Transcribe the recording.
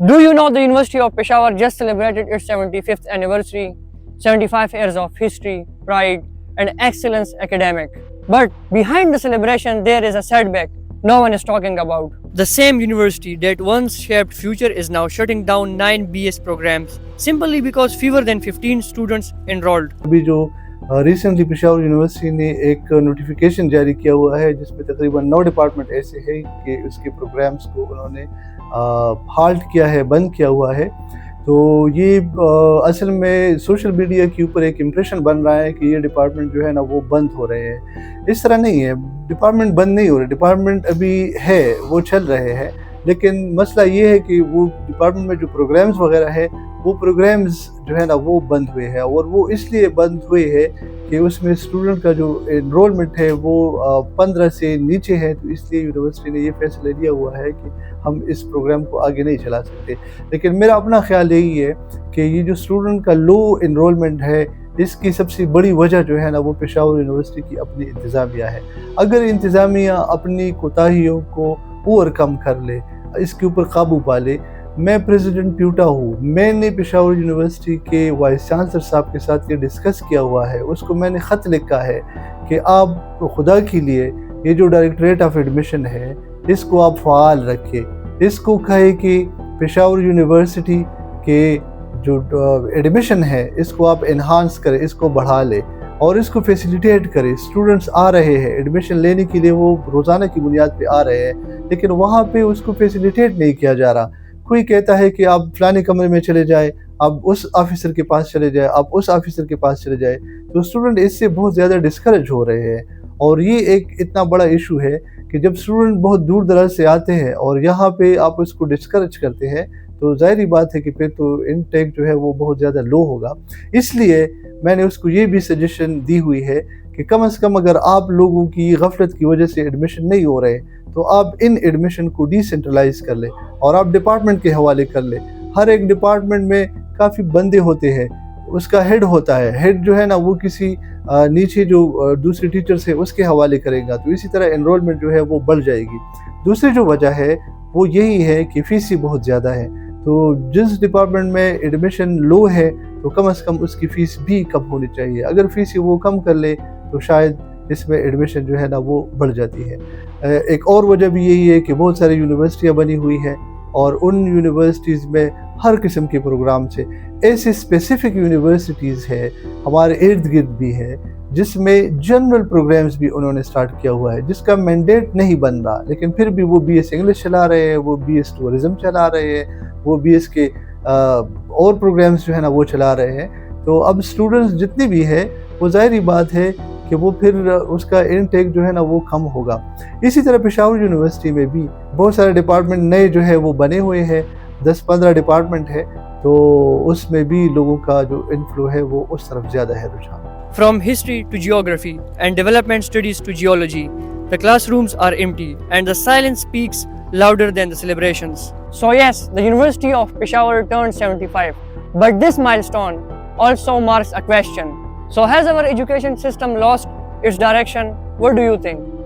Do you know the University of Peshawar just celebrated its 75th anniversary, 75 years of history, pride, and excellence academic. But behind the celebration, there is a setback no one is talking about. The same university that once shaped future is now shutting down 9 BS programs simply because fewer than 15 students enrolled. अभी जो recently Peshawar university ने एक notification जारी किया हुआ है जिसमें तकरीबन 9 डिपार्टमेंट ऐसे हैं कि उसके प्रोग्राम्स को उन्होंने हाल्ट किया है, बंद किया हुआ है। तो ये असल में सोशल मीडिया के ऊपर एक इम्प्रेशन बन रहा है कि ये डिपार्टमेंट जो है ना वो बंद हो रहे हैं। इस तरह नहीं है, डिपार्टमेंट बंद नहीं हो रहे, डिपार्टमेंट अभी है, वो चल रहे हैं। लेकिन मसला ये है कि वो डिपार्टमेंट में जो प्रोग्राम्स वगैरह है वो प्रोग्राम्स जो है ना वो बंद हुए हैं, और वो इसलिए बंद हुए हैं कि उसमें स्टूडेंट का जो एनरोलमेंट है वो 15 से नीचे है। तो इसलिए यूनिवर्सिटी ने ये फैसला लिया हुआ है कि हम इस प्रोग्राम को आगे नहीं चला सकते। लेकिन मेरा अपना ख्याल यही है कि ये जो स्टूडेंट का लो एनरोलमेंट है इसकी सबसे बड़ी वजह जो है ना वो पेशावर यूनिवर्सिटी की अपनी इंतज़ामिया है। अगर इंतज़ामिया अपनी कोताहियों को ओवरकम कर ले, इसके ऊपर काबू पा ले। मैं प्रेसिडेंट प्यूटा हूँ, मैंने पेशावर यूनिवर्सिटी के वाइस चांसलर साहब के साथ ये डिस्कस किया हुआ है, उसको मैंने ख़त लिखा है कि आप खुदा के लिए ये जो डायरेक्टरेट ऑफ एडमिशन है इसको आप फ़ाल रखें, इसको कहे कि पेशावर यूनिवर्सिटी के जो एडमिशन है इसको आप इन्हांस करें, इसको बढ़ा लें और इसको फैसिलिटेट करें। स्टूडेंट्स आ रहे हैं एडमिशन लेने के लिए, वो रोज़ाना की बुनियाद पे आ रहे हैं, लेकिन वहाँ पे उसको फैसिलिटेट नहीं किया जा रहा। कोई कहता है कि आप फलाने कमरे में चले जाए, आप उस ऑफिसर के पास चले जाए, आप उस ऑफिसर के पास चले जाए। तो स्टूडेंट इससे बहुत ज़्यादा डिस्करेज हो रहे हैं, और ये एक इतना बड़ा इशू है कि जब स्टूडेंट बहुत दूर दराज से आते हैं और यहाँ पे आप उसको डिस्करेज करते हैं तो ज़ाहिर बात है कि फिर तो इनटेक जो है वो बहुत ज़्यादा लो होगा। इसलिए मैंने उसको ये भी सजेशन दी हुई है कि कम से कम अगर आप लोगों की गफलत की वजह से एडमिशन नहीं हो रहे तो आप इन एडमिशन को डिसेंट्रलाइज कर लें और आप डिपार्टमेंट के हवाले कर लें। हर एक डिपार्टमेंट में काफ़ी बंदे होते हैं, उसका हेड होता है, हेड जो है ना वो किसी नीचे जो दूसरे टीचर्स है उसके हवाले करेगा, तो इसी तरह एनरोलमेंट जो है वो बढ़ जाएगी। दूसरी जो वजह है वो यही है कि फीस ही बहुत ज़्यादा है। तो जिस डिपार्टमेंट में एडमिशन लो है तो कम से कम उसकी फ़ीस भी कम होनी चाहिए। अगर फ़ीस वो कम कर ले तो शायद इसमें एडमिशन जो है ना वो बढ़ जाती है। एक और वजह भी यही है कि बहुत सारी यूनिवर्सिटियाँ बनी हुई हैं और उन यूनिवर्सिटीज़ में हर किस्म के प्रोग्राम से ऐसी स्पेसिफ़िक यूनिवर्सिटीज़ है हमारे इर्द गिर्द भी है जिसमें जनरल प्रोग्राम्स भी उन्होंने स्टार्ट किया हुआ है जिसका मैंडेट नहीं बन रहा, लेकिन फिर भी वो BS इंग्लिश चला रहे हैं, वो BS टूरिज़म चला रहे हैं, वो BS के और प्रोग्राम्स जो है ना वो चला रहे हैं। तो अब स्टूडेंट्स जितने भी है वो ज़ाहिर बात है कि वो फिर उसका इनटेक जो है ना वो कम होगा। इसी तरह पेशावर यूनिवर्सिटी में भी बहुत सारे डिपार्टमेंट नए जो है वो बने हुए हैं, 10-15 डिपार्टमेंट है, तो उसमें भी लोगों का जो इन्फ्लो है वो उस तरफ ज़्यादा है रुझान। From history to geography and development studies to geology, the classrooms are empty and the silence speaks louder than the celebrations. So yes, the University of Peshawar turned 75, but this milestone also marks a question. So has our education system lost its direction? What do you think?